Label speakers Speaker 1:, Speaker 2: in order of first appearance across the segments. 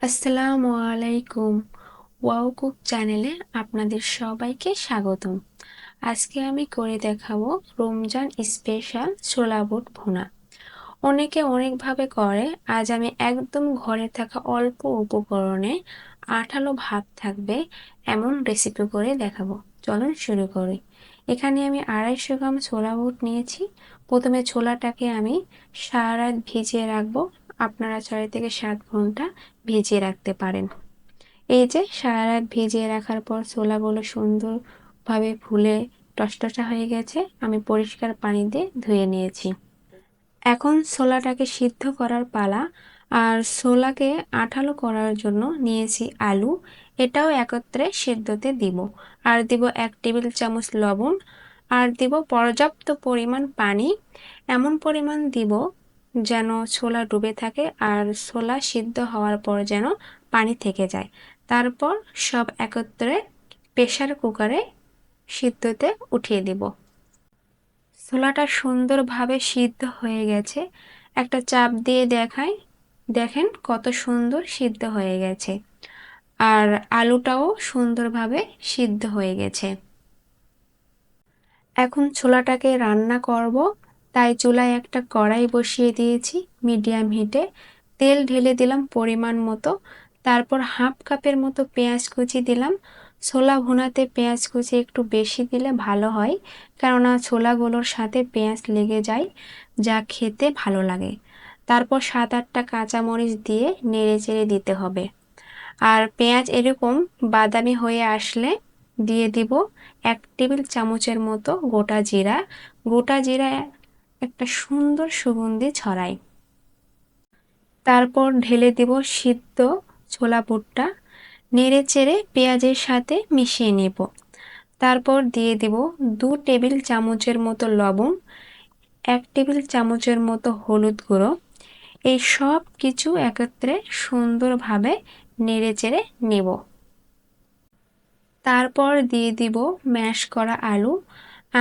Speaker 1: আসসালামু আলাইকুম। Wow cook চ্যানেলে আপনাদের সবাইকে স্বাগতম। আজকে আমি করে দেখাবো রমজান স্পেশাল ছোলা বুট ভুনা। অনেকে অনেকভাবে করে, আজ আমি একদম ঘরে থাকা অল্প উপকরণে আঠালো ভাব থাকবে এমন রেসিপি করে দেখাবো। চলুন শুরু করি। এখানে আমি 250 গ্রাম ছোলা বুট নিয়েছি। প্রথমে ছোলাটাকে আমি সারা রাত ভিজিয়ে রাখবো। আপনারা 6 থেকে 7 ঘন্টা ভিজিয়ে রাখতে পারেন। এই যে সারা রাত ভিজিয়ে রাখার পর ছোলাগুলো সুন্দরভাবে ফুলে টসটসা হয়ে গেছে। আমি পরিষ্কার পানি দিয়ে ধুয়ে নিয়েছি। এখন ছোলাটাকে সিদ্ধ করার পালা। আর ছোলাকে আঠালো করার জন্য নিয়েছি আলু। এটাও একত্রে সিদ্ধতে দিব। আর দিব 1 টেবিল চামচ লবণ। আর দিব পর্যাপ্ত পরিমাণ পানি। এমন পরিমাণ দিব যেন ছোলা ডুবে থাকে আর ছোলা সিদ্ধ হওয়ার পর যেন পানি থেকে যায়। তারপর সব একত্রে প্রেসার কুকারে সিদ্ধতে উঠিয়ে দিব। ছোলাটা সুন্দরভাবে সিদ্ধ হয়ে গেছে। একটা চাপ দিয়ে দেখাই, দেখেন কত সুন্দর সিদ্ধ হয়ে গেছে। আর আলুটাও সুন্দরভাবে সিদ্ধ হয়ে গেছে। এখন ছোলাটাকে রান্না করব, তাই চুলায় একটা কড়াই বসিয়ে দিয়েছি মিডিয়াম হিটে। তেল ঢেলে দিলাম পরিমাণ মতো। তারপর হাফ কাপের মতো পেঁয়াজ কুচি দিলাম। ছোলা ভুনাতে পেঁয়াজ কুচি একটু বেশি দিলে ভালো হয়, কেননা ছোলাগুলোর সাথে পেঁয়াজ লেগে যায়, যা খেতে ভালো লাগে। তারপর 7-8টা কাঁচামরিচ দিয়ে নেড়ে চেড়ে দিতে হবে। আর পেঁয়াজ এরকম বাদামি হয়ে আসলে দিয়ে দিব 1 টেবিল চামচের মতো গোটা জিরা। গোটা জিরা একটা সুন্দর সুগন্ধি ছড়ায়। তারপর ঢেলে দিব সিদ্ধ ছোলা বুটটা। নেড়ে চেড়ে পেঁয়াজের সাথে মিশিয়ে নেব। তারপর দিয়ে দিব 2 টেবিল চামচের মতো লবণ, 1 টেবিল চামচের মতো হলুদ গুঁড়ো। এই সব কিছু একত্রে সুন্দরভাবে নেড়ে চেড়ে নেব। তারপর দিয়ে দিব ম্যাশ করা আলু।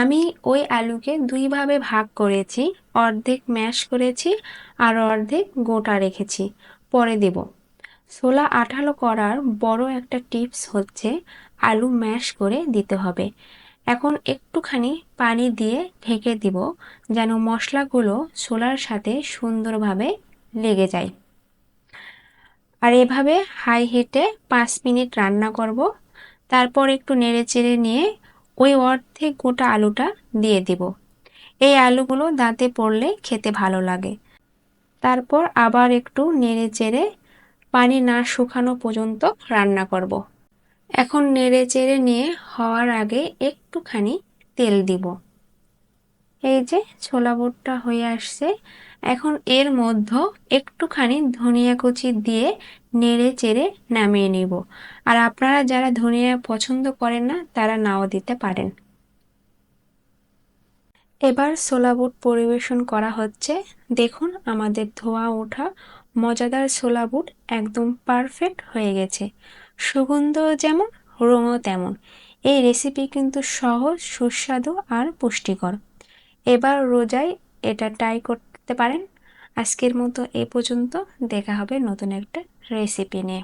Speaker 1: আমি ওই আলুকে 2 ভাবে ভাগ করেছি, অর্ধেক ম্যাশ করেছি আর অর্ধেক গোটা রেখেছি, পরে দেব। ছোলা আঠালো করার বড় একটা টিপস হচ্ছে আলু ম্যাশ করে দিতে হবে। এখন একটুখানি পানি দিয়ে ঢেকে দিব যেন মশলাগুলো ছোলার সাথে সুন্দরভাবে লেগে যায়। আর এভাবে হাই হিটে 5 মিনিট রান্না করব। তারপর একটু নেড়েচেড়ে নিয়ে ওই অর্ধেক গোটা আলুটা দিয়ে দিব। এই আলুগুলো দাঁতে পড়লে খেতে ভালো লাগে। তারপর আবার একটু নেড়েচেড়ে পানি না শুকানো পর্যন্ত রান্না করব। এখন নেড়েচেড়ে নিয়ে হওয়ার আগে একটুখানি তেল দিব। এই যে ছোলা বুটটা হয়ে আসছে। এখন এর মধ্যে একটুখানি ধনিয়া কুচি দিয়ে নেড়ে চেড়ে নামিয়ে নিব। আর আপনারা যারা ধনিয়া পছন্দ করেন না তারা নাও দিতে পারেন। এবার ছোলা বুট পরিবেশন করা হচ্ছে। দেখুন আমাদের ধোয়া ওঠা মজাদার ছোলা বুট একদম পারফেক্ট হয়ে গেছে। সুগন্ধ যেমন, রঙও তেমন। এই রেসিপি কিন্তু সহজ, সুস্বাদু আর পুষ্টিকর। এবার রোজায় এটা ট্রাই করতে পারেন। আজকের মতো এ পর্যন্ত। দেখা হবে নতুন একটা রেসিপি নিয়ে।